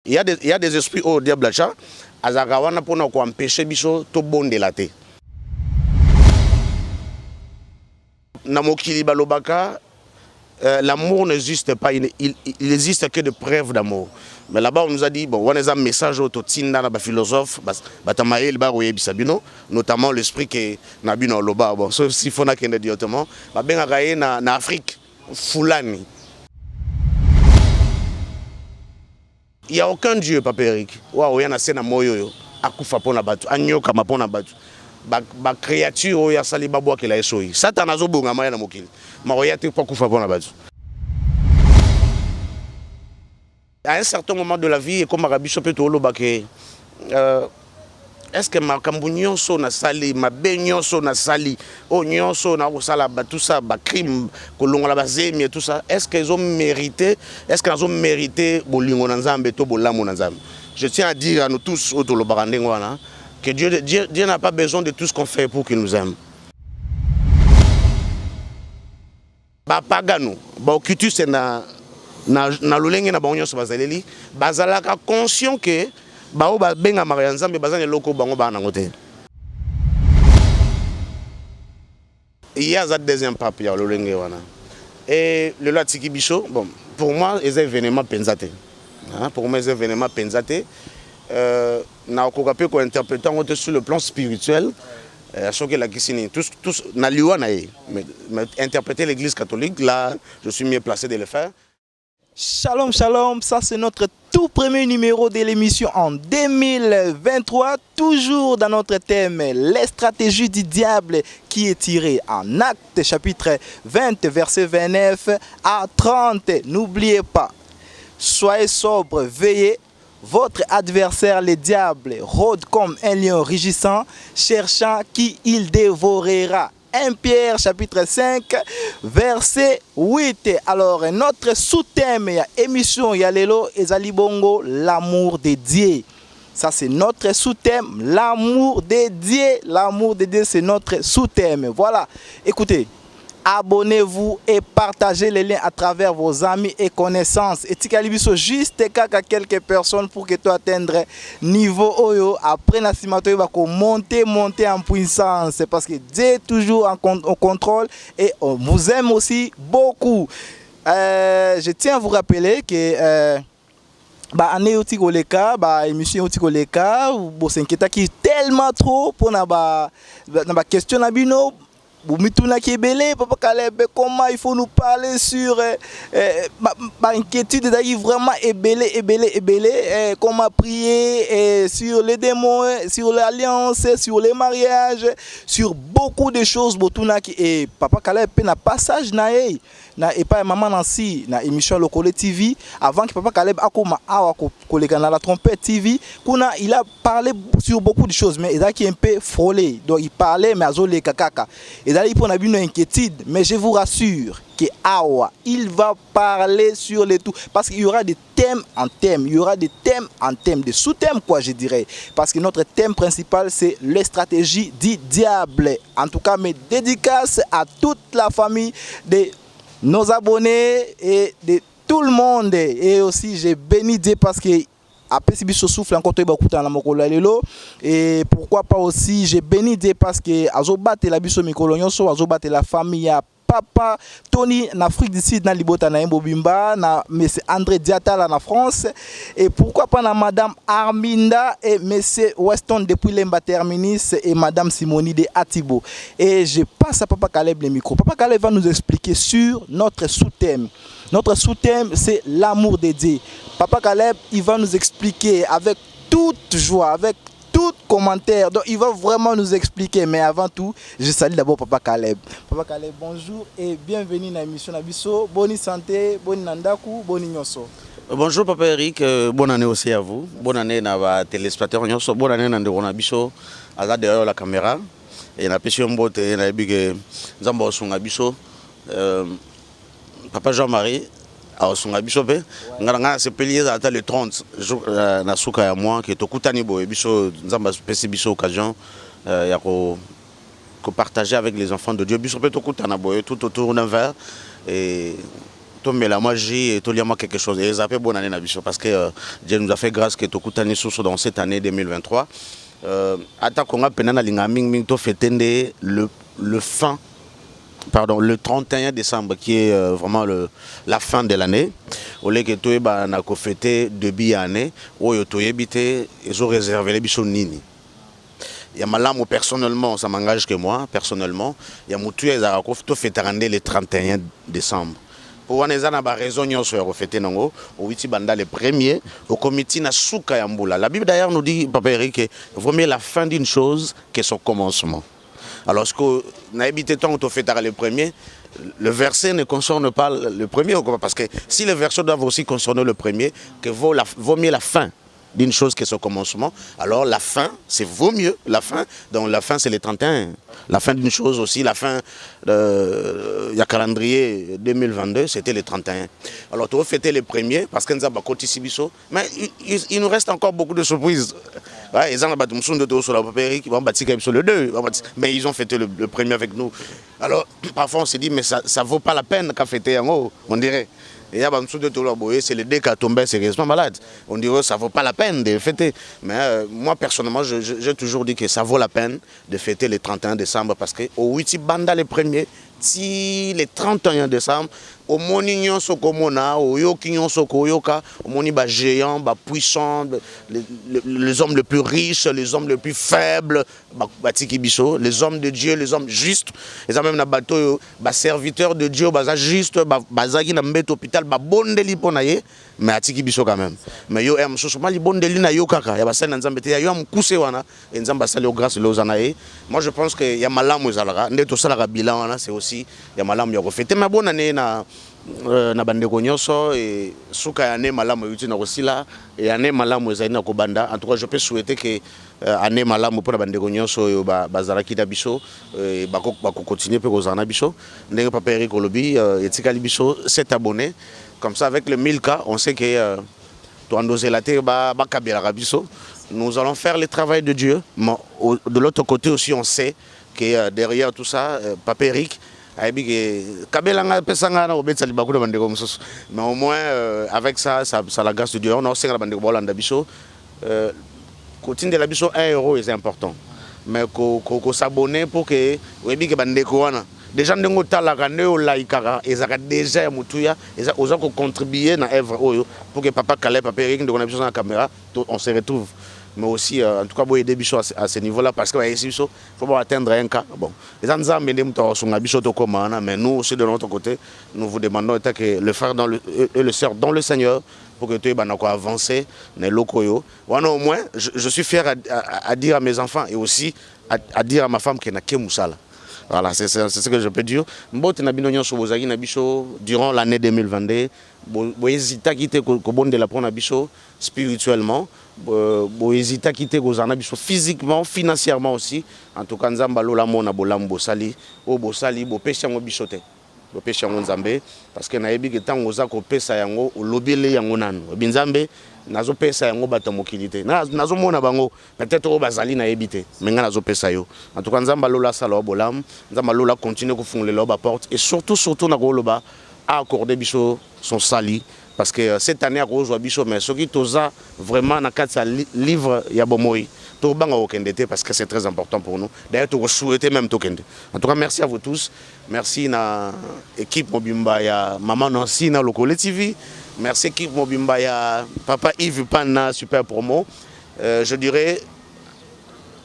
il y a des esprits au diable là, azakawana pour nous empêcher biso to bonde la té. Na mokili balobaka, l'amour n'existe pas, il n'existe que de preuves d'amour. Mais là-bas, on nous a dit, bon, on a un message au Totinda, na philosophe, notamment l'esprit que Nabino Loba, bon, sauf si faut n'a directement, na Afrique, Fulani. Il n'y a aucun Dieu, Papa Eric. Waouh, il y a un scène à Moyo, à Koufapona Batu, à Nyoka Mapona Batu. Ba créature ya sali babwa ke la esoi satan azobonga maya na mokili maroya te pas kufa bona bazu à un certain moment de la vie comme Arabiso peut oloba ke est-ce que ma kambunyoso na sali ma benyoso na sali onyonso na osala ba tout ça ba crime kolongola ba zemi et tout ça est-ce qu'ils ont mérité bolingo na nzambe to bolamo na nzambe. Je tiens à dire à nous tous autolobaka ndenge wana que Dieu n'a pas besoin de tout ce qu'on fait pour qu'il nous aime. Ba pagano, ba okitu c'est na lolenge na banyo so bazaleli, bazalaka conscient que ba o ba benga Maria Nzambe bazane loko bango ba na ngote. Il y a ça deuxième pape ya lolenge wana. Et le Latiki Bicho, bon, pour moi, les événements penzate. Pour moi, les événements penzate. Na okokapé ko interprétant sur le plan spirituel que la kisini tous na liwa na mais interpréter l'église catholique là je suis mieux placé de le faire. Shalom shalom, ça c'est notre tout premier numéro de l'émission en 2023, toujours dans notre thème les stratégies du diable qui est tiré en Actes chapitre 20 verset 29 à 30. N'oubliez pas, soyez sobre, veillez. Votre adversaire, le diable, rôde comme un lion rugissant, cherchant qui il dévorera. 1 Pierre chapitre 5, verset 8. Alors, notre sous-thème, il y a émission, il y a l'élo, ezali bongo, l'amour de Dieu. Ça, c'est notre sous-thème, l'amour de Dieu. L'amour de Dieu, c'est notre sous-thème. Voilà, écoutez. Abonnez-vous et partagez les liens à travers vos amis et connaissances. Et Tikalibiso juste quelques personnes pour que tu atteindre niveau Oyo. Après Nassimato, il va monter en puissance. Parce que Dieu est toujours en contrôle et on vous aime aussi beaucoup. Je tiens à vous rappeler que année oti koleka émission oti koleka bo s'inquiéta qui tellement trop pour na ba question na bino. Papa Caleb, comment il faut nous parler sur l'inquiétude d'ailleurs vraiment ébélé, comment prier sur les démons, sur l'alliance, sur les mariages, sur beaucoup de choses. Et Papa Caleb na passage et pas maman Nancy na émission Lokole TV avant que Papa Caleb akoma awa kolega na la trompette TV il a parlé sur beaucoup de choses mais il a qui un peu frôlé donc il parlait mais azole kakaka et là il pour une inquiétude mais je vous rassure que awa il va parler sur les tout parce qu'il y aura des thèmes en thème, il y aura des thèmes en thème, des sous-thèmes quoi je dirais parce que notre thème principal c'est les stratégies du diable. En tout cas mes dédicaces à toute la famille de nos abonnés et de tout le monde. Et aussi j'ai béni Dieu parce que après si biso souffle encore et pourquoi pas aussi j'ai béni Dieu parce que azobate la biso mikolo nyonso azobate la famille Papa Tony en Afrique du Sud, na Libota na Mbobimba, na monsieur André Diatala en France et pourquoi pas na madame Arminda et monsieur Weston depuis l'Emba Terminis et madame Simoni de Atibo. Et je passe à Papa Caleb le micro. Papa Caleb va nous expliquer sur notre sous-thème. Notre sous-thème c'est l'amour de Dieu. Papa Caleb, il va nous expliquer avec toute joie, avec tout commentaire. Donc il va vraiment nous expliquer. Mais avant tout, je salue d'abord Papa Caleb. Papa Caleb, bonjour et bienvenue dans l'émission Nabiso. Bonne santé, bonne nandaku, bonne nyonso. Bonjour Papa Eric, bonne année aussi à vous. Bonne année à vos téléspectateurs nyonso. Bonne année à Nabiso. À la derrière la caméra. Et na pesi mbote na bige nzambo sunga biso. Papa Jean-Marie a sunga biso pe. Ngana se pelier à le 30 na suka ya moi que tokutani bo biso nzamba pesi biso occasion ya ko partager avec les enfants de Dieu biso pe tokutana bo tout autour d'un verre et tomber la magie et tout le monde quelque chose. Et ça fait bonne année parce que Dieu nous a fait grâce que tout année sous dans cette année 2023. Attaquons penana lingaming ming to fêter le 31 décembre qui est vraiment la fin de l'année. Au lieu que tout est na ko fêter début année, où yo to yebité ils ont réservé les bichons nini. Il y a malamu personnellement, ça m'engage que moi personnellement. Il y a moutu ezarako to fêter le 31 décembre. Pour on a raison sur fêter nango au witi banda le premier au comité na souka yambula. La Bible d'ailleurs nous dit papa Eric que vaut mieux la fin d'une chose que son commencement. Alors ce que n'a habité tant qu'on fait le premier, le verset ne concerne pas le premier parce que si le verset doit aussi concerner le premier, que vaut mieux la fin d'une chose que son commencement. Alors la fin, c'est vaut mieux la fin. Donc la fin c'est le 31. La fin d'une chose aussi, la fin il y a calendrier 2022, c'était le 31. Alors tu vas fêter le premier parce que nous avons côté Sibiso, mais il nous reste encore beaucoup de surprises. Ouais, ils ont le 2, mais ils ont fêté le premier avec nous. Alors parfois on se dit mais ça vaut pas la peine qu'à fêter en haut, on dirait. Et c'est le dé qui a tombé sérieusement malade. On dirait que ça ne vaut pas la peine de fêter. Mais moi, personnellement, j'ai toujours dit que ça vaut la peine de fêter le 31 décembre parce que au Witi Banda le premier, si le 31 décembre, au Monignon Sokomona, au Yokinyon Sokoyoka, au Moniba géant, puissant, les hommes les plus riches, les hommes les plus faibles, les hommes de Dieu, les hommes justes, les hommes même na bateau, serviteurs de Dieu, juste, bazaki na mbet hôpital, bondeli ponaye, mais atiki biso quand même. Mais yo em sosoma li bondeli na yo kaka, ya basana nzambe te ya yo am kuse wana, et nzamba sali au grâce lozanaye. Moi je pense que ya malamu ezalaka, ndeto sala bilan wana, c'est aussi ya malamu ya refêter ma bonne année na bandeko nyonso et suka ya année malamu yuti na kosila et année malamu ezali na kobanda. En tout cas je peux souhaiter que année malamu pour bandeko nyonso yo bazalaki da biso et bako continuer pe kozana biso ndenge papa Eric Olobi etikali biso 7 abonnés comme ça avec le 1000K on sait que nous allons faire le travail de Dieu, mais de l'autre côté aussi on sait que derrière tout ça papa Eric mais au moins avec ça la grâce de Dieu on a aussi la bande de biso côté de la biso 1 euro est important mais qu'on s'abonner pour que déjà nous déjà contribuer dans l'œuvre pour que papa Caleb papa Eric de la caméra on se retrouve. Mais aussi, en tout cas, pour aider Bichot à ce niveau-là, parce qu'il faut atteindre un cas. Bon, les gens mais nous aussi de notre côté, nous vous demandons que le frère et le sœur dans le Seigneur, pour que tu aies avancé dans les locaux. Au moins, je suis fier à dire à mes enfants et aussi à dire à ma femme qu'il n'y a que Moussala. Voilà, c'est ce que je peux dire. Durant l'année 2022, hésiter à quitter de la prendre spirituellement, hésiter à quitter physiquement, financièrement aussi. En tout cas, Nzamba lola mona bolam bosali, o bosali bo pêcher ngo bichote. Bo pêcher ngo Nzambe parce que na yebi que tant oza ko pesa yango o lobele yango nanu. Binzambe nazo pesa yango bato mokilité. Nazo mona bango peut-être o bazali na yebité. Mais nga nazo pesa yo. En tout cas, Nzamba lola sala bolam, Nzamba lola continue ko fongler la porte et surtout na ko loba a accorder biso son sali. Parce que cette année, à Rose Bichot, mais ce qui toza vraiment dans le livre Yabomoy, tout bang au Kendete parce que c'est très important pour nous. D'ailleurs, tu souhaiter même Tokende. En tout cas, merci à vous tous. Merci à l'équipe Mobimba, ya Maman Nancy, na Lokole TV. Merci à l'équipe Mobimba, ya Papa Yves Panna, super promo. Je dirais,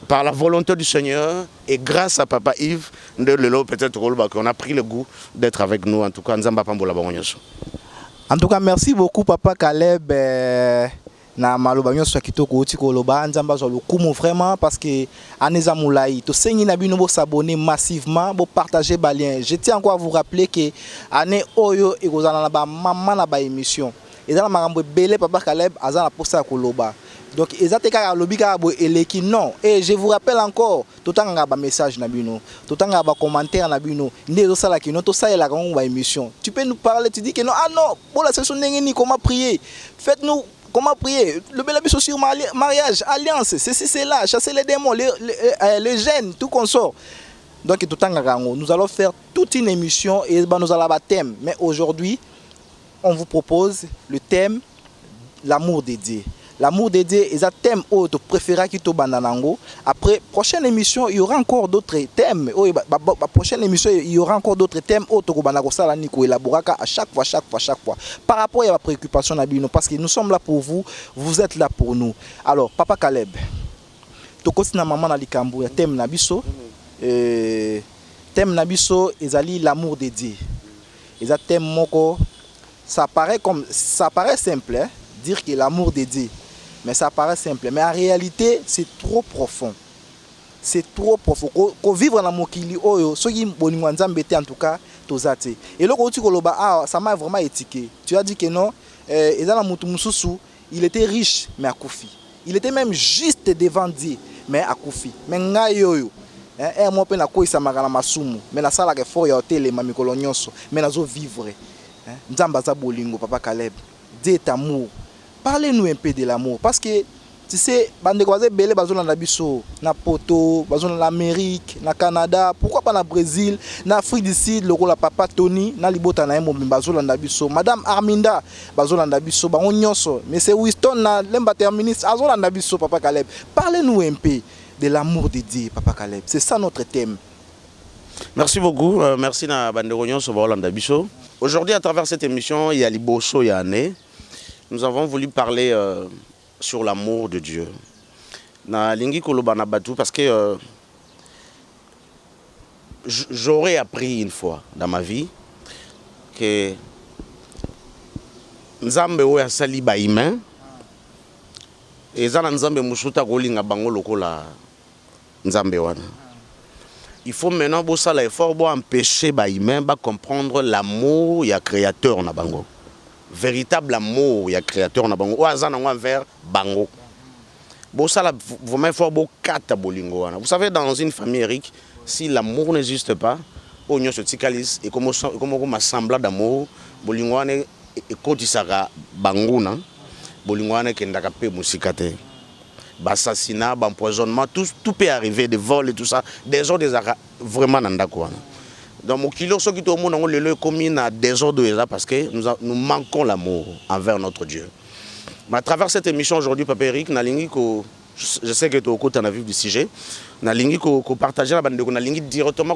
par la volonté du Seigneur et grâce à Papa Yves, peut-être qu'on a pris le goût d'être avec nous. En tout cas, Nzamba Pambola Bangonyoso. En tout cas, merci beaucoup Papa Caleb na maloba nyonso kitoko oti koloba nzamba zo lokumu vraiment parce que aneza moulai to sengi na bino bo s'abonner massivement bo partager ba lien. Je tiens encore à vous rappeler que année oyo ekozana na ba maman na ba émission. Ezala makambo belé Papa Caleb azala posa koloba. Donc ezateka lobi ka bo eleki non et je vous rappelle encore totanga ba message na bino totanga ba commentaire na bino ndezo sala ki non to saela ka ba émission tu peux nous parler tu dis que non ah non bon la session ni comment prier faites-nous comment prier le bel abisso sur mariage alliance c'est là chasser les démons les gènes tout consort donc totanga nous allons faire toute une émission et nous allons avoir thème mais aujourd'hui on vous propose le thème l'amour de Dieu. L'amour de Dieu est un thème autre préféré qui bananango. Après prochaine émission, il y aura encore d'autres thèmes. Prochaine émission, il y aura encore d'autres thèmes autres que banango sala niko élaboraka à chaque fois. Par rapport à la préoccupation nabino, parce que nous sommes là pour vous, vous êtes là pour nous. Alors, Papa Caleb, tokosi na maman na likambo ya thème nabiso. Thème nabiso ezali l'amour de Dieu. Et ça thème moko, ça paraît simple, hein, dire que l'amour de Dieu. Mais ça paraît simple. Mais en réalité, c'est trop profond. C'est trop profond. Qu'on vivre dans mon kili, ceux qui ont en tout cas, et là, ça m'a vraiment étiqué. Tu as dit que non, il était riche, mais à Koufi. Il était même juste devant Dieu, mais à Koufi. Mais ngayoyo. Moi, je suis un peu masumu, mais la salle est fort, il y a télé, mais je vivre. Nzambaza bolingo, Papa Caleb. Dieu est amour. Parlez-nous un peu de l'amour. Parce que, tu sais, bande de belé bazon na biso, na Poto, bazon na Amérique, na Canada, pourquoi pas na Brésil, na Afrique du Sud, le rôle Papa Tony, na Libota na bazon na biso, Madame Arminda, bazon na biso, ba onyoso, mais c'est Winston na l'embateur ministre, bazon na biso, Papa Caleb. Parlez-nous un peu de l'amour de Dieu, Papa Caleb. C'est ça notre thème. Merci beaucoup. Merci na bande onyoso ba Hollanda biso. Aujourd'hui, à travers cette émission, il y a Liboso Yane. Nous avons voulu parler sur l'amour de Dieu. Na lingi kolobana batu parce que j'aurais appris une fois dans ma vie que Nzambe oya sali ba humain et zana Nzambe musuta kolinga bango lokola Nzambe wana. Il faut maintenant bosala effort pour empêcher ba humain ba comprendre l'amour ya créateur na bango. Véritable amour, il y a créateur na bango. Envers bango. Bon ça vraiment fort beau kata bolingo. Vous savez dans une famille Eric, si l'amour n'existe pas, on se tikalis et comme on semblant d'amour, bolingo et kotisaka bango na, bolingo ne kendaka pe musikate. Assassinat, empoisonnement, tout peut arriver, des vols et tout ça. Des ordres vraiment nandako. Dans mon kilo, ce qui tout le monde a le commis à désordre parce que nous manquons l'amour envers notre Dieu. Mais à travers cette émission aujourd'hui, Papa Eric, je sais que tu es au côté du sujet, partager la bande de directement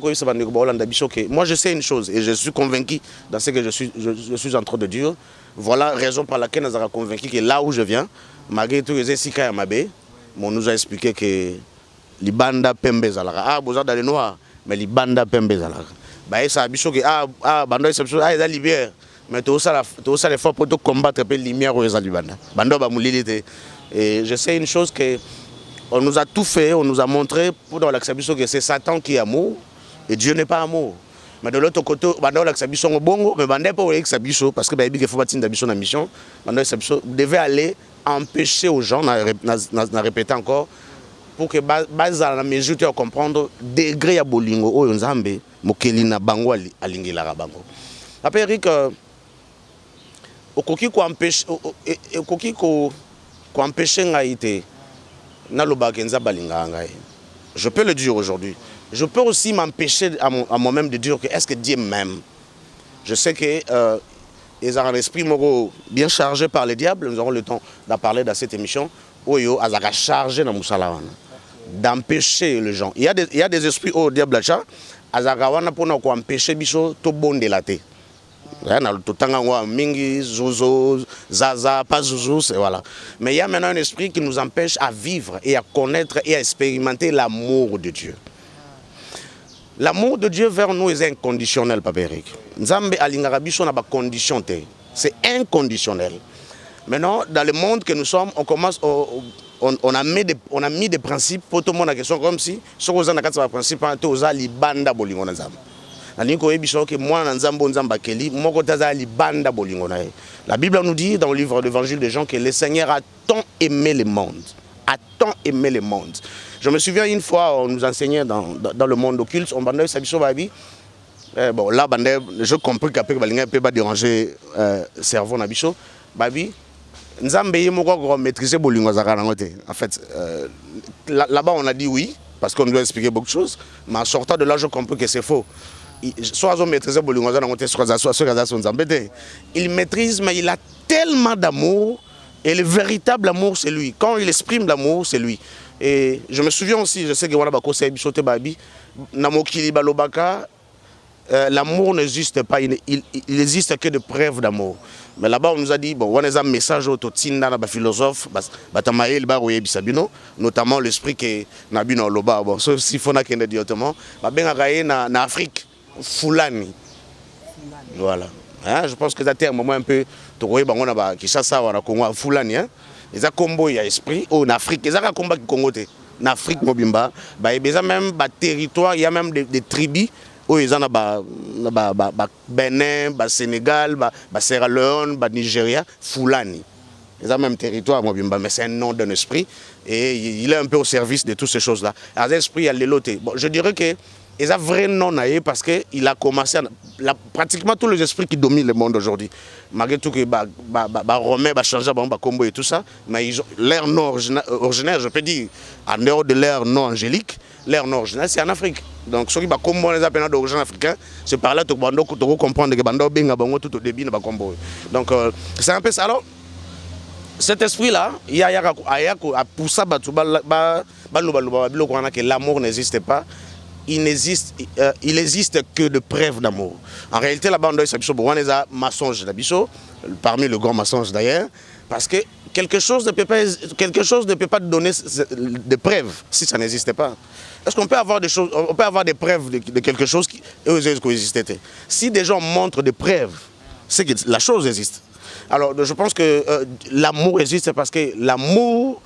moi je sais une chose et je suis convaincu dans ce que je suis en train de dire. Voilà la raison par laquelle nous avons convaincu que là où je viens, malgré tout les Sika et Mabé, on nous a expliqué que les bandes pembe zalara. Ah, vous êtes dans les noirs, mais les bandes pembe zalara. Bah ça biso que bando exception ils libère mais tout ça les faut pour combattre peu lumière aux alibanda bando ba mulilité et je sais une chose que on nous a tout fait, on nous a montré pour dans l'acceptation que c'est Satan qui est amour et Dieu n'est pas amour. Mais de l'autre côté bando l'acceptation au bongo mais bando pas l'acceptation parce que ba il faut battre d'ambition na mission bando exception devait aller empêcher aux gens na répéter encore pour que base à la mesure de comprendre degré ya bolingo oyo Nzambe mokeli na bango alingela bango. Papa Eric okoki ko empêcher ngaite na lobaka Nzambe alinga ngai. Je peux le dire aujourd'hui. Je peux aussi m'empêcher à moi-même de dire que est-ce que Dieu m'aime. Je sais que ils ont un esprit bien chargé par le diable. Nous aurons le temps d'en parler dans cette émission. Oyo azaka chargé dans musalawana. D'empêcher les gens. Il y a des esprits au diable là, azagawana pour nous empêcher biso to bonde la té. Na to tanga mingi zozo zaza pas zozo c'est voilà. Mais il y a maintenant un esprit qui nous empêche à vivre et à connaître et à expérimenter l'amour de Dieu. L'amour de Dieu vers nous est inconditionnel, Papa Eric. Nzambe alingaka biso na ba condition té. C'est inconditionnel. Maintenant dans le monde que nous sommes, on commence on a mis des principes pour tout le monde la question comme si ce qu'on a quatre principes tout ça libanda bolingo na nzambe. Na niko ebiso que moi na nzambo nzamba keli moko taza libanda bolingo na. La Bible nous dit dans le livre de l'Évangile de Jean que le Seigneur a tant aimé le monde. A tant aimé le monde. Je me souviens une fois on nous enseignait dans le monde occulte on bandait sabiso babi. Bon là bandait je compris qu'après balinga peut pas déranger cerveau na biso babi. Nzambe yemoko maîtriser bolingo zakana ngote. En fait là-bas on a dit oui parce qu'on nous a expliqué beaucoup de choses mais en sortant de là je comprends que c'est faux. soit maîtrise il maîtrise, mais il a tellement d'amour, et le véritable amour c'est lui. Quand il exprime l'amour, c'est lui. Et je me souviens aussi, je sais que voilà, l'amour n'existe pas, il n'existe que de preuves d'amour. Mais là-bas, on nous a dit, bon, on a un message au Totinda, la philosophe, notamment l'esprit que Nabino Loba, bon, sauf si faut qu'il y ait directement, en Afrique, Fulani. Voilà. Hein, je pense que ça a un moment un peu, qui ça, Fulani, hein. Ils ont combo, il y a esprit, en Afrique, ils ont un combat qui Congo. En Afrique, Mobimba, il y a même des territoires, il y a même des tribus. Oui, ils ont Bénin, Sénégal, Sierra Leone, Nigeria, Fulani. Ils ont même territoire, mais c'est un nom d'un esprit. Et il est un peu au service de toutes ces choses-là. Alors, l'esprit, il y a l'éloté. Bon, je dirais que ils ont vrai nom parce qu'il a commencé pratiquement tous les esprits qui dominent le monde aujourd'hui. Malgré tout que Romain va changer Combo et tout ça, mais leur nom originaire, je peux dire, en dehors de leur nom angélique, leur nom original, c'est en Afrique. Donc, ceux qui ont les appels d'origine africaine, c'est par là que tu comprendre que Bando Benga Bango tout au début de Combo. Donc, c'est un peu ça. Alors, cet esprit-là, il y a pour ça que l'amour n'existe pas. Il n'existe que de preuves d'amour. En réalité, là-bas, on a un mensonge d'Abisso, parmi les grands mensonges d'ailleurs, parce que quelque chose ne peut pas donner de preuves si ça n'existe pas. Est-ce qu'on peut avoir des choses, on peut avoir des preuves de quelque chose qui existait? Si des gens montrent des preuves, c'est que la chose existe. Alors, je pense que l'amour existe parce que l'amour,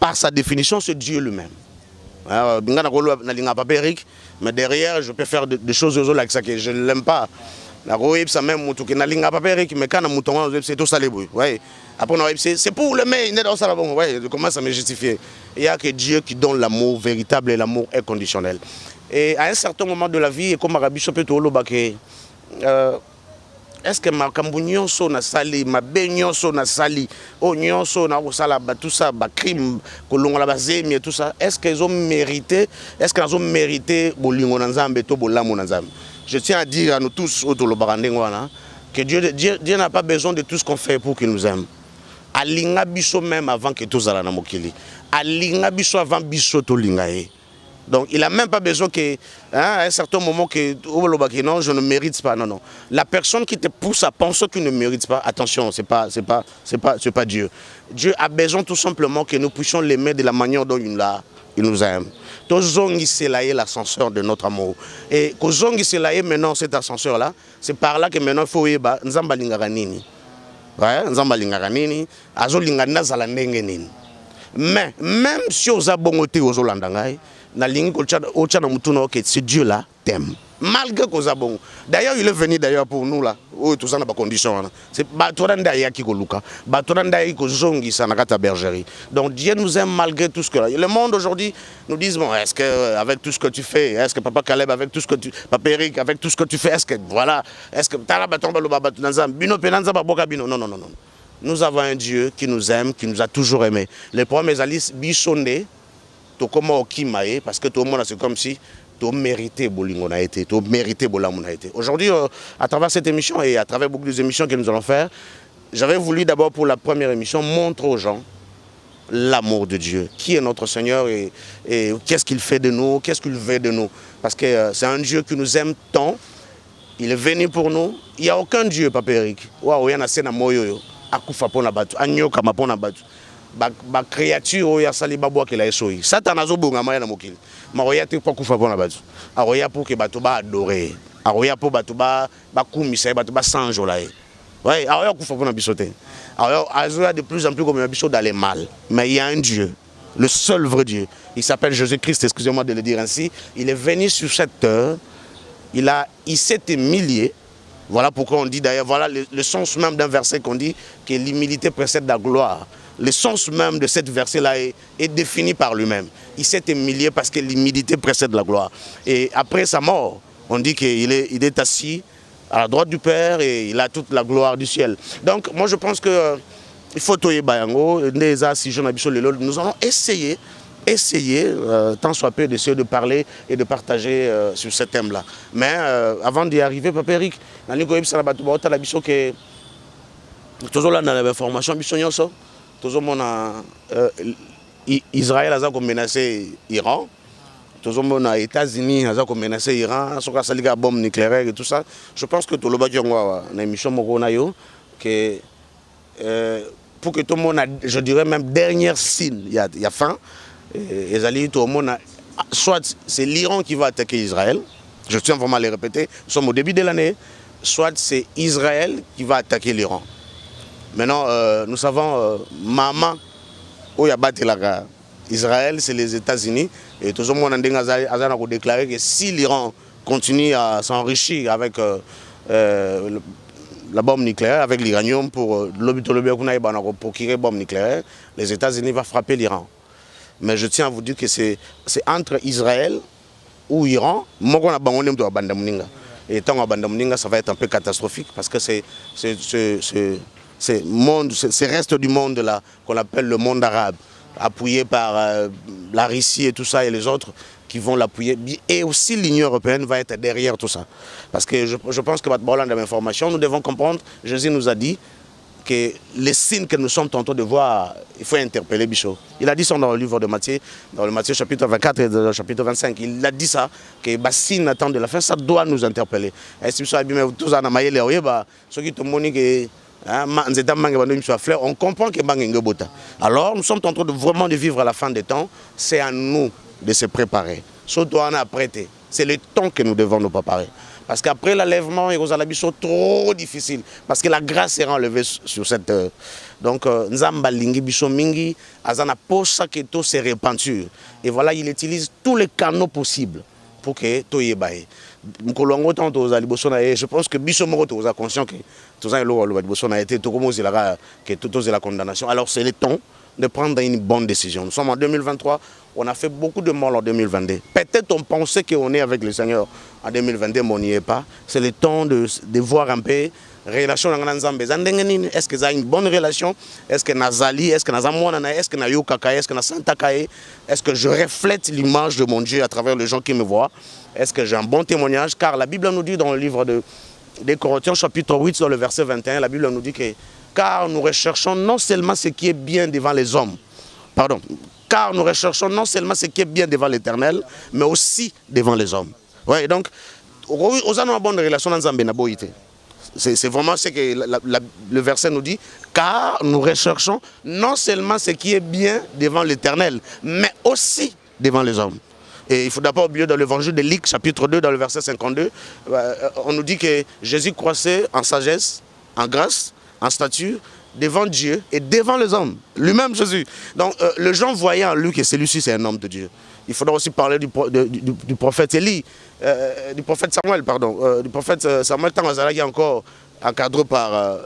par sa définition, c'est Dieu lui-même. Mais derrière, je peux faire des choses avec ça que je ne l'aime pas. C'est pour le mail, je commence à me justifier. Il n'y a que Dieu qui donne l'amour véritable et l'amour inconditionnel. Et à un certain moment de la vie, comme Arabi est-ce que ma cambugnon na sali, ma baignon na sali, oignon na osala tout ça, crime, kolonga la bazemi et tout ça, est-ce qu'ils ont mérité, bolingo nanzambe to bolamu nanzambe? Je tiens à dire à nous tous autour que Dieu n'a pas besoin de tout ce qu'on fait pour qu'il nous aime. Alinga biso même avant que tous ala na mokili. Alinga biso avant biso to lingae. Donc il n'a même pas besoin que, à un certain moment, que non, je ne mérite pas. Non, non. La personne qui te pousse à penser qu'il ne mérite pas, attention, c'est pas Dieu. Dieu a besoin tout simplement que nous puissions l'aimer de la manière dont il nous aime. Tozongi c'est l'ascenseur de notre amour. Et Kozongi c'est maintenant cet ascenseur-là, c'est par là que maintenant il faut yeba nzamba lingaka nini. Ouais, nzamba lingaka nini, azo lingana zala ndenge nini. Mais même si aux abongoté aux Hollandais, c'est Dieu là t'aime. Malgré qu'aux abongoté. D'ailleurs, il est venu d'ailleurs pour nous là. Tout ça n'a pas condition. C'est Batoranda qui Luka. Batoranda qui Zongi Sanakata bergerie. Donc Dieu nous aime malgré tout ce que là. Le monde aujourd'hui nous dit bon, est-ce que avec tout ce que tu fais, est-ce que Papa Caleb avec tout ce que tu, Papa Eric avec tout ce que tu fais, est-ce que voilà, est-ce que Tarabatomba Lobabatunazam, Bino Penanza Baboka Bino. Non, non, non, non. Nous avons un Dieu qui nous aime, qui nous a toujours aimés. Les premiers Alice Bissonné, tout comme Okimae, parce que tout le monde c'est comme si tu méritais Bolingo a été, tu méritais Bolamon a été. Aujourd'hui, à travers cette émission et à travers beaucoup d'émissions que nous allons faire, j'avais voulu d'abord pour la première émission montrer aux gens l'amour de Dieu, qui est notre Seigneur et qu'est-ce qu'il fait de nous, qu'est-ce qu'il veut de nous. Parce que c'est un Dieu qui nous aime tant, il est venu pour nous. Il n'y a aucun Dieu, Papa Eric. Waouh, il y en a un moyo. Akufa pona batu anyoka mapona batu ba créature ya sali babwa ke la esoi satan azobonga maya na mokili maroya te pour kufa pona batu aroya pour que batu ba adorer aroya pour batu ba kumisa batu ba sanjola ouais aroya kufa pona bisote alors azoya de plus en plus comme un biso dans les mal. Mais il y a un Dieu, le seul vrai Dieu, il s'appelle Jésus-Christ, excusez-moi de le dire ainsi. Il est venu sur cette terre, il s'est humilié. Voilà pourquoi on dit d'ailleurs, voilà le sens même d'un verset qu'on dit que l'humilité précède la gloire. Le sens même de cette verset-là est défini par lui-même. Il s'est humilié parce que l'humilité précède la gloire. Et après sa mort, on dit qu'il est assis à la droite du Père et il a toute la gloire du ciel. Donc moi je pense que il faut toyer bayango, nous allons essayer essayer, tant soit peu, d'essayer de parler et de partager sur ce thème-là. Mais avant d'y arriver, Papa Eric, toujours là dans l'information, toujours Israël a menacé l'Iran. Toujours les États-Unis ont menacé l'Iran, sur la bombe nucléaire et tout ça. Je pense que tout le monde a une émission que pour que tout le monde, je dirais même dernière signe, il y a fin. Et tout le monde, soit c'est l'Iran qui va attaquer Israël, je tiens vraiment à le répéter, nous sommes au début de l'année, soit c'est Israël qui va attaquer l'Iran. Maintenant, nous savons, maman, où il y a battu Israël, c'est les États-Unis. Et tout le monde a déclaré que si l'Iran continue à s'enrichir avec la bombe nucléaire, avec l'uranium pour procurer la bombe nucléaire, les États-Unis vont frapper l'Iran. Mais je tiens à vous dire que c'est entre Israël ou Iran, et tant que ça va être un peu catastrophique parce que c'est reste du monde là qu'on appelle le monde arabe, appuyé par la Russie et tout ça et les autres qui vont l'appuyer. Et aussi l'Union européenne va être derrière tout ça. Parce que je pense que nous devons comprendre, Jésus nous a dit que les signes que nous sommes tentés de voir, il faut interpeller Bichot. Il a dit ça dans le livre de Matthieu, dans le Matthieu chapitre 24 et le chapitre 25. Il a dit ça, que les signes attendent de la fin, ça doit nous interpeller. Et si vous tous en amaillé les ceux qui te montrent que on comprend que alors nous sommes en train de vraiment de vivre à la fin des temps. C'est à nous de se préparer. Surtout on a prêté. C'est le temps que nous devons nous préparer. Parce qu'après l'enlèvement, il y a des choses trop difficiles. Parce que la grâce sera enlevée sur cette... Donc, Nzamba Lingi Biso Mingi, Azana Posa Keto se répandu. Et voilà, il utilise tous les canaux possibles pour que tout y ait. Je pense que Biso Moro est conscient que tout ça a été tout la condamnation. Alors, c'est le temps de prendre une bonne décision. Nous sommes en 2023, on a fait beaucoup de morts en 2022. Peut-être on pensait qu'on est avec le Seigneur en 2022, mais on n'y est pas. C'est le temps de voir un peu relation avec Nzambe. Est-ce que ça a une bonne relation? Est-ce que Nazali, est-ce que Nazamouana, est-ce que Nayokaka, est-ce que Nasantakae? Est-ce que je reflète l'image de mon Dieu à travers les gens qui me voient? Est-ce que j'ai un bon témoignage? Car la Bible nous dit dans le livre des Corinthiens, chapitre 8, dans le verset 21, la Bible nous dit que car nous recherchons non seulement ce qui est bien devant les hommes, car nous recherchons non seulement ce qui est bien devant l'Éternel, mais aussi devant les hommes. Ouais, donc, aux avons une bonne relation dans Zambé. C'est vraiment ce que le verset nous dit, car nous recherchons non seulement ce qui est bien devant l'Éternel, mais aussi devant les hommes. Et il faut d'abord oublier dans l'évangile de Luc, chapitre 2, dans le verset 52, on nous dit que Jésus croissait en sagesse, en grâce, en stature, devant Dieu et devant les hommes. Lui-même Jésus. Donc les gens voyaient en lui que celui-ci c'est un homme de Dieu. Il faudra aussi parler du prophète Élie, du prophète Samuel, pardon. Du prophète Samuel, qui est encore encadré par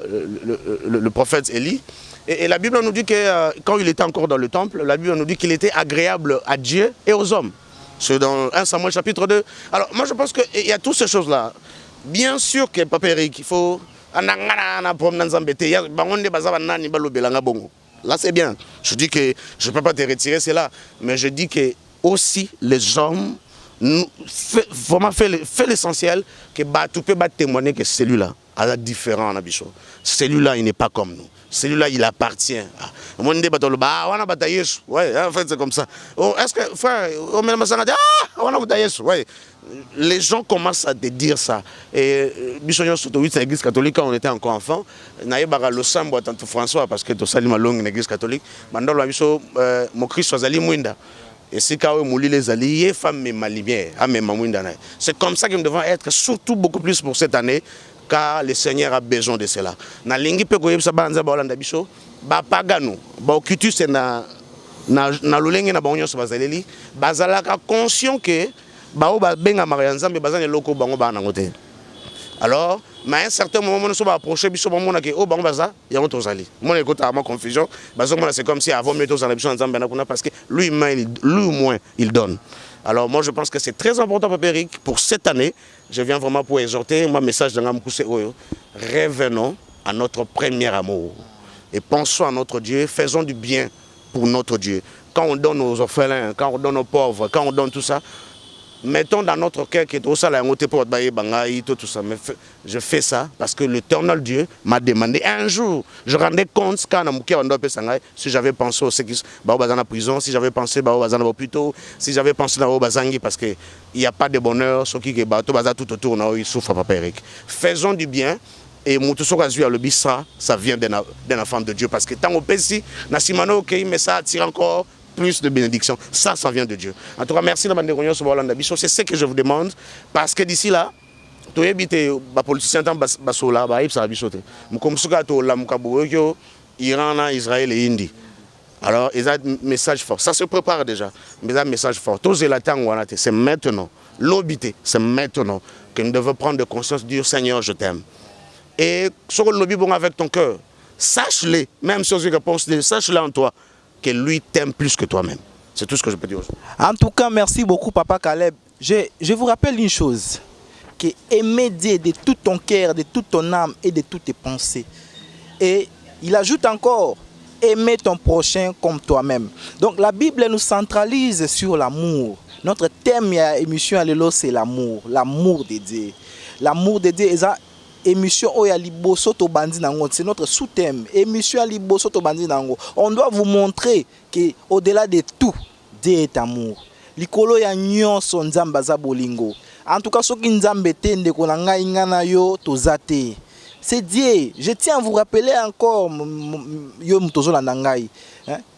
le prophète Élie. Et la Bible nous dit que quand il était encore dans le temple, la Bible nous dit qu'il était agréable à Dieu et aux hommes. C'est dans 1 Samuel chapitre 2. Alors moi je pense qu'il y a toutes ces choses-là. Bien sûr que Papa Eric, il faut... Là c'est bien. Je dis que je ne peux pas te retirer cela, mais je dis que aussi les hommes vraiment fait l'essentiel que tu peux témoigner que celui-là est différent. Celui-là il n'est pas comme nous. Celui-là il appartient. Ouais, en fait c'est comme ça. Est-ce que frère, ouais. Les gens commencent à te dire ça. Et Bichonyon surtout c'est l'église catholique quand on était encore enfant. Naïbara le sambo tant François parce que tout ça ma longue l'église catholique. Mandolo biso mon Christ soit ali mwinda. Et si quand on les alliés femmes mais malibien à même mwinda. C'est comme ça que nous devons être surtout beaucoup plus pour cette année car le Seigneur a besoin de cela. Na lingi pe ko yebsa banza ba olanda biso ba pagano ba okitu c'est na lolenge na banyo so bazaleli bazalaka conscient que alors, mais à un certain moment, nous sommes approchés, nous sommes approchés, il y a autre chose. Moi, écoute, à ma confusion, c'est comme si avant, parce que lui ou moins, il donne. Alors, moi, je pense que c'est très important, Papa Eric, pour cette année. Je viens vraiment pour exhorter. Mon message de Ngamkousé, revenons à notre premier amour et pensons à notre Dieu, faisons du bien pour notre Dieu. quand on donne aux orphelins, quand on donne aux pauvres, quand on donne tout ça, mettons dans notre cœur que tout ça, tout ça. Mais je fais ça parce que l'éternel Dieu m'a demandé. Un jour, je rendais compte si j'avais pensé au séquis, en prison, si j'avais pensé au hôpital, si j'avais pensé au Bazangi, parce qu'il n'y a pas de bonheur, ce qui est tout autour, il souffre, Papa Eric. Faisons du bien. Et ça vient d'un enfant de Dieu. Parce que tant au pays, mais ça attire encore plus de bénédictions. Ça vient de Dieu. En tout cas, merci de m'avoir dit. C'est ce que je vous demande. Parce que d'ici là, tu es les politiciens qui Iran, Israël et Indie. Alors, il y a un message fort. Ça se prépare déjà. Mais il y a un message fort. C'est maintenant. L'obité, c'est maintenant que nous devons prendre conscience du Seigneur, je t'aime. Et sur le lobby bon avec ton cœur, sache-le, même si on réponse, sache-le en toi, que lui t'aime plus que toi-même. C'est tout ce que je peux dire aujourd'hui. En tout cas, merci beaucoup, Papa Caleb. Je vous rappelle une chose, que aimer Dieu de tout ton cœur, de toute ton âme et de toutes tes pensées. Et il ajoute encore, aimer ton prochain comme toi-même. Donc la Bible nous centralise sur l'amour. Notre thème à l'émission c'est l'amour, l'amour de Dieu. L'amour de Dieu est émission Oya Liboso to Bandi Nango, c'est notre sous-thème. Émission Liboso to Bandi Nango. On doit vous montrer que au-delà de tout, Dieu est amour. Likolo ya nyonso nzamba za bolingo. En tout cas, soki nzambe te ndeko na ngai ngana yo tozate. C'est Dieu. Je tiens à vous rappeler encore,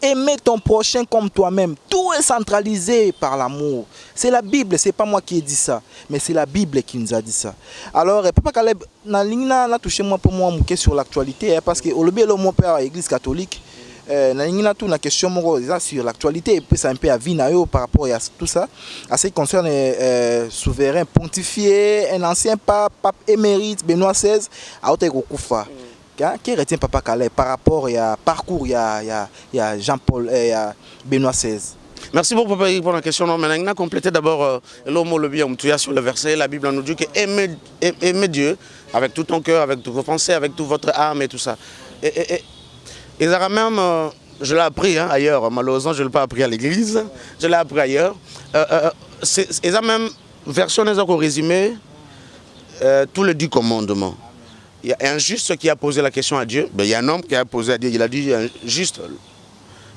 aimer ton prochain comme toi-même. Tout est centralisé par l'amour. C'est la Bible, c'est pas moi qui ai dit ça, mais c'est la Bible qui nous a dit ça. Alors, Papa Caleb, na touché moi pour moi sur l'actualité, parce que au lobby mon père à l'Église catholique, na tout la question sur l'actualité et puis c'est un peu à vie par rapport à tout ça. À ce qui concerne souverain pontifié, un ancien pape émérite Benoît XVI, à Otegokufa. Qui retient Papa Caleb par rapport à parcours, il y a Jean-Paul et Benoît XVI. Merci beaucoup Papa pour la question. Non, mais on a complété d'abord l'homme le bien sur le verset. La Bible nous dit que aimer Dieu avec tout ton cœur, avec toutes vos pensées, avec toute votre âme et tout ça. Et ça même, je l'ai appris ailleurs. Malheureusement, je ne l'ai pas appris à l'église. Je l'ai appris ailleurs. Et ça même version des résumé tous les 10 commandements. Il y a un juste qui a posé la question à Dieu. Ben, il y a un homme qui a posé à Dieu. Il a dit juste.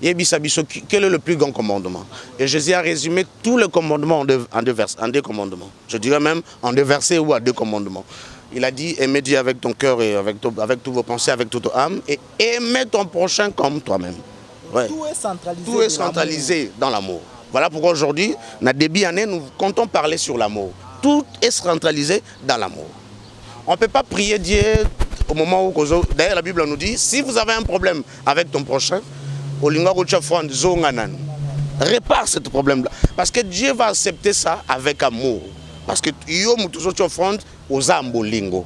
Quel est le plus grand commandement? Et Jésus a résumé tous les commandements en deux commandements. Je dirais même en 2 versets ou à 2 commandements. Il a dit aimer Dieu avec ton cœur et avec toutes vos pensées, avec toute ton âme, et aimer ton prochain comme toi-même. Ouais. Tout est centralisé dans l'amour. Voilà pourquoi aujourd'hui, dans début d'année, nous comptons parler sur l'amour. Tout est centralisé dans l'amour. On ne peut pas prier Dieu au moment où... D'ailleurs, la Bible nous dit, si vous avez un problème avec ton prochain, répare ce problème-là. Parce que Dieu va accepter ça avec amour. Parce que tu offrandes aux âmes bolingo.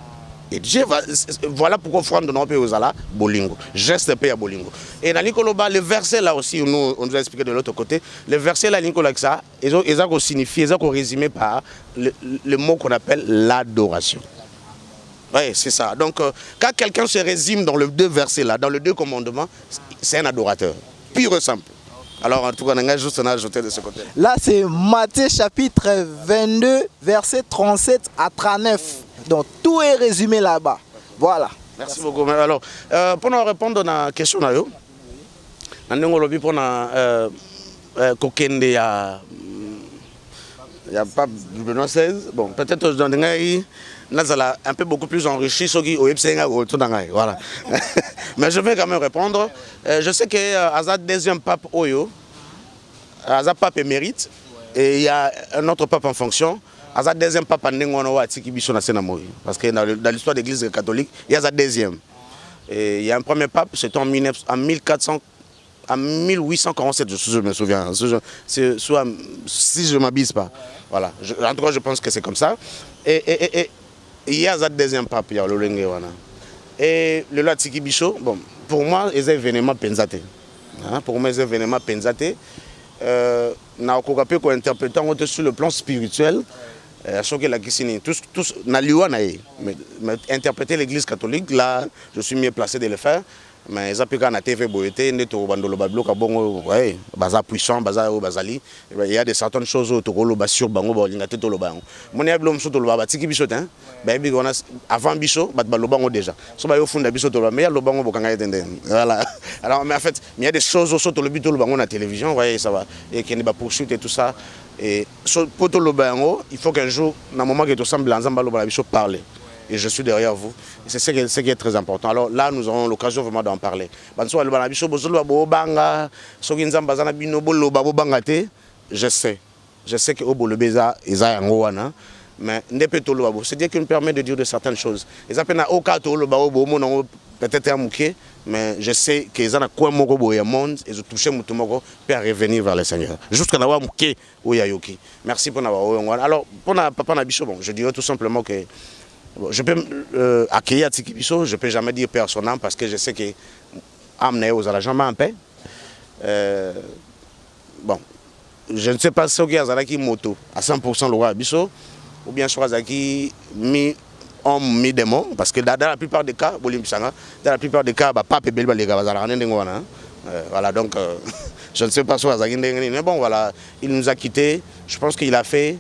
Et Dieu va, voilà pourquoi offrande de nos pays aux ala bolingo. Geste pays à bolingo. Et dans le verset là aussi, on nous a expliqué de l'autre côté, le verset là, ça, ils ont signifié, ils ont résumé par le mot qu'on appelle l'adoration. Oui, c'est ça. Donc, quand quelqu'un se résume dans les 2 versets là, dans les 2 commandements, c'est un adorateur. Pur et simple. Alors, en tout cas, on a juste ajouté de ce côté. Là, c'est Matthieu chapitre 22, verset 37 à 39. Donc, tout est résumé là-bas. Voilà. Merci beaucoup. Alors, pour nous répondre à la question, pour il n'y a pas Benoît XVI. Bon, peut-être dans un peu beaucoup plus enrichi, voilà. Mais je vais quand même répondre. Je sais que Azad deuxième pape Oyo, Azad pape émérite, et il y a un autre pape en fonction. Azad deuxième pape en Nengono Tiki Bicho na Senamori. Parce que dans l'histoire de l'Église catholique, il y a Azad deuxième. Et il y a un premier pape, c'était en 1847, je me souviens, si je ne m'abuse pas. Voilà. En tout cas, je pense que c'est comme ça. Et il y a un deuxième pape, il y a le Wana. Et le Latiki Bicho, bon, pour moi, ils événements penzate. Pour moi, les événements penzate. N'a pas interprété sur le plan spirituel. Tous, interpréter l'Église catholique, là, je suis mieux placé de le faire. mais ça peut quand na TV boyete ne to bandolo bablo ka bongo ouais baza puissant baza o bazali il y a des certaines choses au tokolo ba sur bango ba linga te to lo bango mon yablo mso to lo ba tiki biso tin ba bi on a avant biso ba lo bango déjà so ba yo funda biso to lo mais lo bango bokanga yende voilà alors mais en fait il y a des choses au to lo bito lo bango na télévision ouais ça va et qui ne ba poursuite et tout ça et so poto lo bango il faut qu'un jour na moment que to semble ensemble lo ba biso parler. Et je suis derrière vous. C'est ce qui est très important. Alors là, nous aurons l'occasion vraiment d'en parler. Je sais que Obo le Beza est un Roana, mais c'est-à-dire qu'il me permet de dire de certaines choses. Peut-être un mouquet, mais je sais que les gens ont monde et je touche mon tomoko pour revenir vers le Seigneur. Jusqu'à n'avoir mouquet ou yayoki. Merci pour n'avoir. Alors, pour Papa Nabiso, bon, je dirais tout simplement que je peux accueillir Tiki Biso, je ne peux jamais dire personnellement parce que je sais que amener aux agents en paix. Bon, je ne sais pas si il y a moto à 100% le roi Biso ou bien soit qui mi homme mi démon parce que dans la plupart des cas, dans la plupart des cas, papa et belle les gars voilà donc je ne sais pas si mais bon voilà, il nous a quittés. Je pense qu'il a fait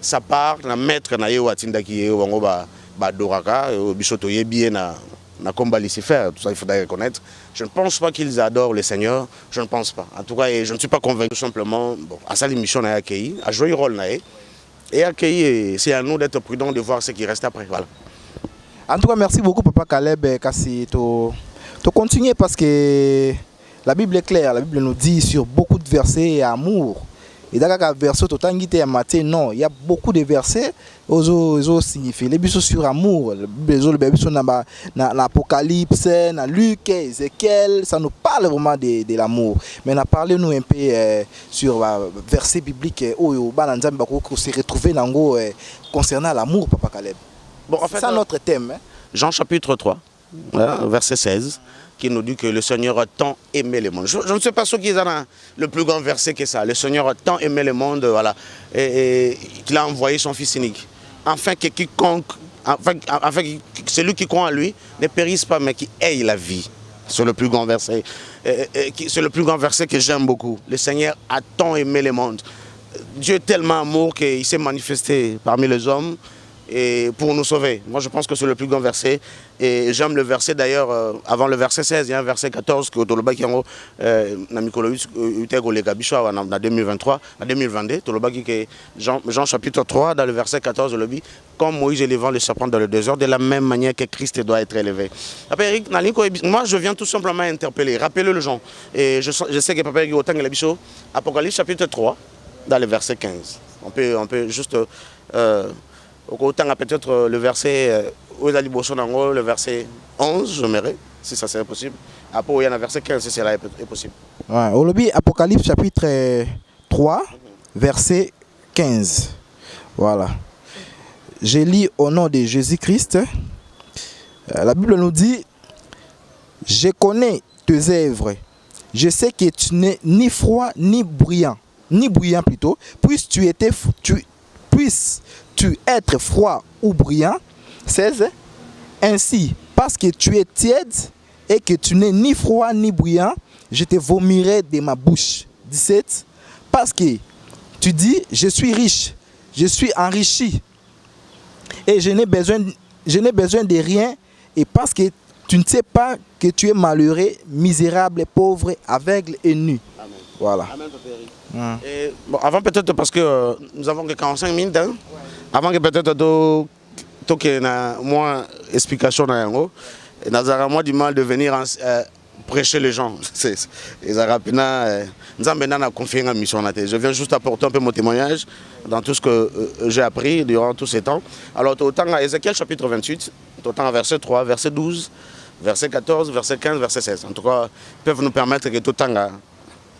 sa part, na maître na yo atinda ki yo bango ba doraka bisoto yebi na combat Lucifer, tout ça il faudrait reconnaître. Je ne pense pas qu'ils adorent le Seigneur, je ne pense pas. En tout cas, je ne suis pas convaincu tout simplement. Bon, à ça l'émission na accueilli, à jouer rôle na et accueilli, c'est à nous d'être prudents de voir ce qui reste après, voilà. En tout cas, merci beaucoup Papa Caleb kasi to continuer parce que la Bible est claire, la Bible nous dit sur beaucoup de versets amour. Et dans le verset non, il y a beaucoup de versets qui signifient les bisos sur amour, les bisos dans l'Apocalypse, dans Luc, Ézéchiel, ça nous parle vraiment de l'amour. Mais on a parlé nous un peu sur versets bibliques où on s'est retrouvé concernant l'amour, Papa Caleb. Bon, en fait, c'est notre thème. Jean chapitre 3, verset 16. Qui nous dit que le Seigneur a tant aimé le monde. Je ne sais pas ce qui est le plus grand verset que ça. Le Seigneur a tant aimé le monde, voilà, et qu'il a envoyé son Fils unique. Afin que quiconque, celui qui croit en lui ne périsse pas, mais qui ait la vie. C'est le plus grand verset. C'est le plus grand verset que j'aime beaucoup. Le Seigneur a tant aimé le monde. Dieu est tellement amour qu'il s'est manifesté parmi les hommes. Et pour nous sauver. Moi je pense que c'est le plus grand verset et j'aime le verset d'ailleurs avant le verset 16, il y a un verset 14 que Toloba qui en en 2023, en 2022, Toloba qui Jean chapitre 3 dans le verset 14 le dit comme Moïse élevant le serpent dans le désert de la même manière que Christ doit être élevé. Après Eric, moi je viens tout simplement interpeller, rappeler le gens et je sais que Papa Eric autant que l'Abisso, Apocalypse chapitre 3 dans le verset 15. On peut juste autant peut-être le verset le verset 11, je m'aimerais, si ça serait possible. Après, il y a un verset 15, si cela est possible. Ouais, au lobby, Apocalypse chapitre 3, verset 15. Voilà. Je lis au nom de Jésus-Christ. La Bible nous dit, je connais tes œuvres. Je sais que tu n'es ni froid ni bruyant plutôt, puisses-tu être froid ou bruyant. 16. Ainsi, parce que tu es tiède et que tu n'es ni froid ni bruyant, je te vomirai de ma bouche. 17. Parce que tu dis, je suis riche, je suis enrichi et je n'ai besoin de rien, et parce que tu ne sais pas que tu es malheureux, misérable, pauvre, aveugle et nu. Amen. Voilà. Amen, et, bon, avant peut-être parce que nous avons que 45 minutes, hein? Ouais. Avant que peut-être qu'il y ait moins d'explications, nous avons du mal de venir prêcher les gens. Je viens juste apporter un peu mon témoignage dans tout ce que j'ai appris durant tous ces temps. Alors, autant à Ézéchiel chapitre 28, autant à verset 3, verset 12, verset 14, verset 15, verset 16. En tout cas, ils peuvent nous permettre que tout le temps,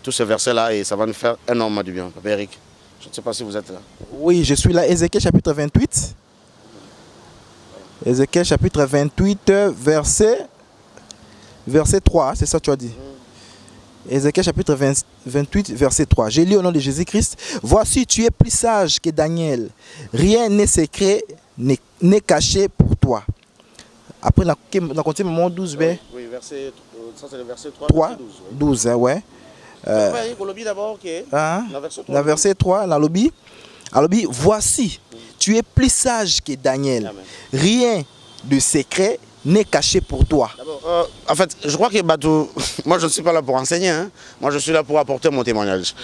tous ces versets-là, et ça va nous faire énormément du bien. Papa Eric, je ne sais pas si vous êtes là. Oui, je suis là. Ézéchiel chapitre 28. Ézéchiel chapitre 28, verset 3, c'est ça que tu as dit. Ézéchiel chapitre 28, verset 3. J'ai lu au nom de Jésus-Christ. Voici, tu es plus sage que Daniel. Rien n'est secret, n'est caché pour toi. Après, on continue au moment 12. Oui, verset ça c'est le verset 3, 3, verset 12. 12, hein, ouais. D'abord, Hein? le verset 3. Le verset 3, la lobby. Alobi, voici, tu es plus sage que Daniel. Amen. Rien de secret n'est caché pour toi. En fait, je crois que Batou, moi je ne suis pas là pour enseigner, hein. Moi je suis là pour apporter mon témoignage.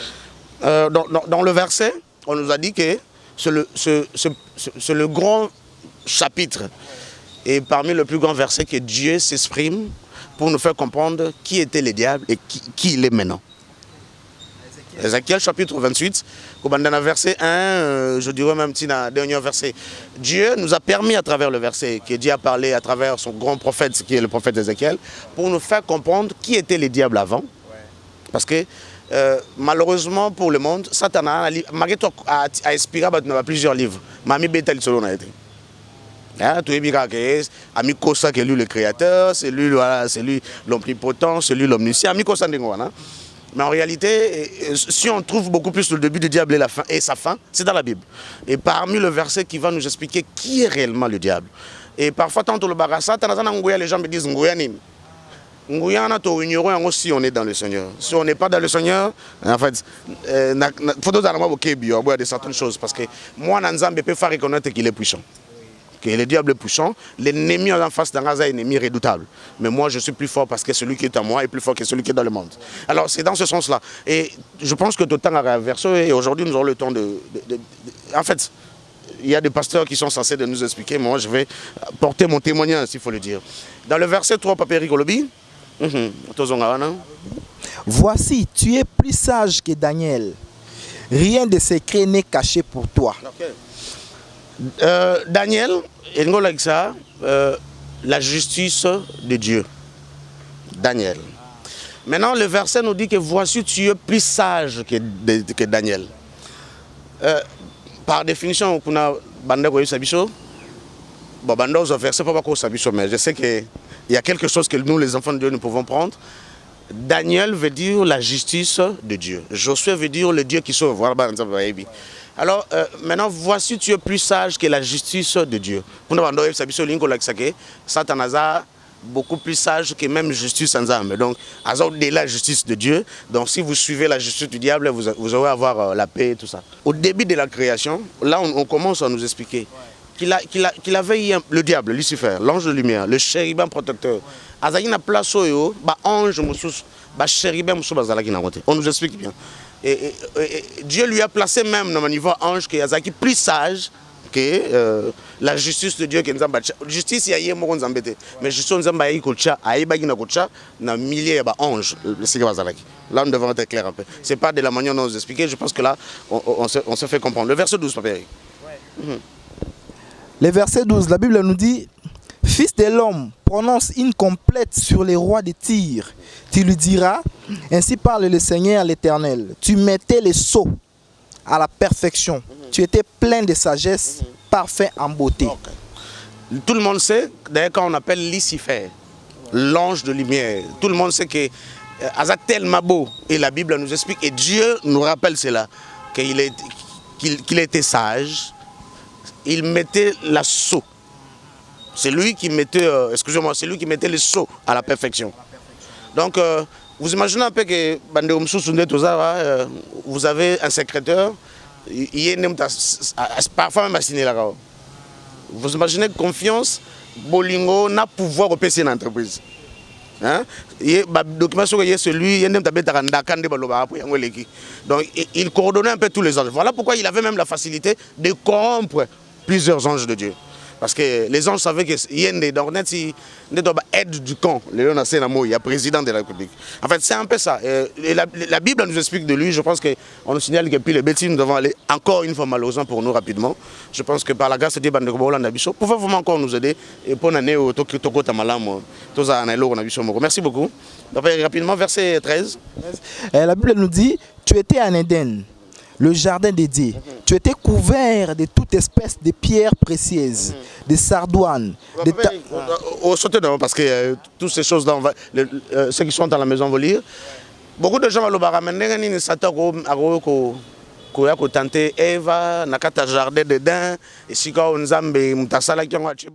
Dans le verset, on nous a dit que c'est le grand chapitre et parmi les plus grands versets que Dieu s'exprime pour nous faire comprendre qui était le diable et qui il est maintenant. Ézéchiel chapitre 28, dans le verset 1, je dirais même dans le dernier verset. Dieu nous a permis à travers le verset que Dieu a parlé à travers son grand prophète, qui est le prophète Ézéchiel, pour nous faire comprendre qui était le diable avant. Parce que malheureusement pour le monde, Satan a inspiré plusieurs livres. Mami Betel selon a été. Tout est bien Ami Kosa qui est lui le créateur, c'est lui l'omnipotent, c'est lui l'omniscient. Ami Kosa Ndengwana. Mais en réalité, si on trouve beaucoup plus le début du diable et sa fin, c'est dans la Bible. Et parmi le verset qui va nous expliquer qui est réellement le diable. Et parfois, tant le barassa, les gens me disent si on est dans le Seigneur. Si on n'est pas dans le Seigneur, en fait, il faut de certaines choses. Parce que moi, Nanzambe peut faire reconnaître qu'il est puissant. Que le diable est puissant, l'ennemi en face d'un Gaza est un ennemi redoutable. Mais moi, je suis plus fort parce que celui qui est à moi est plus fort que celui qui est dans le monde. Alors, c'est dans ce sens-là. Et je pense que tout le temps a réinversé et aujourd'hui, nous aurons le temps En fait, il y a des pasteurs qui sont censés de nous expliquer. Moi, je vais porter mon témoignage, s'il faut le dire. Dans le verset 3, Papéry Kolobi, voici, tu es plus sage que Daniel. Rien de secret n'est caché pour toi. Okay. Daniel, la justice de Dieu. Daniel. Maintenant, le verset nous dit que voici, tu es plus sage que Daniel. Par définition, mais je sais qu'il y a quelque chose que nous, les enfants de Dieu, nous pouvons prendre. Daniel veut dire la justice de Dieu. Josué veut dire le Dieu qui sauve. Alors, maintenant, voici, tu es plus sage que la justice de Dieu. Satan a beaucoup plus sage que même justice sans âme. Donc, de la justice de Dieu. Donc, si vous suivez la justice du diable, vous allez avoir la paix et tout ça. Au début de la création, là, on commence à nous expliquer qu'il avait le diable, Lucifer, l'ange de lumière, le chérubin protecteur. On nous explique bien. Et Dieu lui a placé même dans le niveau ange qui est plus sage que la justice de Dieu. Justice, il y a mais justice, il y a milliers d'anges. Là, nous devons être clairs un peu. Ce n'est pas de la manière dont nous expliquer. Je pense que là, on se fait comprendre. Le verset 12, Papa Eric. Le verset 12, la Bible nous dit, fils de l'homme, prononce une complète sur les rois de Tyr. Tu lui diras, ainsi parle le Seigneur l'Éternel. Tu mettais les sceaux à la perfection. Tu étais plein de sagesse, parfait en beauté. Okay. Tout le monde sait, d'ailleurs quand on appelle Lucifer, l'ange de lumière, tout le monde sait que Azatel Mabo, et la Bible nous explique, et Dieu nous rappelle cela, qu'il était sage, il mettait la sceau. C'est lui qui mettait, c'est lui qui mettait les sceaux à la perfection. Donc, vous imaginez un peu que vous avez un secrétaire, parfois même assigné là. Vous imaginez confiance, Bolingo n'a pouvoir au PC une entreprise. Donc, il coordonnait un peu tous les anges. Voilà pourquoi il avait même la facilité de corrompre plusieurs anges de Dieu. Parce que les anges savaient qu'il y a une aide du camp. Il y a président de la République. En fait, c'est un peu ça. Et la Bible nous explique de lui. Je pense qu'on nous signale que puis les bêtises, nous devons aller encore une fois malheureusement pour nous rapidement. Je pense que par la grâce de Dieu, pouvez vraiment encore nous aider. Et pour l'année au Toko Tamalam, merci beaucoup. Donc, rapidement, verset 13. La Bible nous dit, tu étais en Éden, le jardin dédié. Tu étais couvert de toute espèce de pierres précieuses, de sardoines. Parce que toutes ces choses-là, ceux qui sont dans la maison vont lire. Beaucoup de gens vont le ramener, tenter Eva, nakata jardin dedans, et si on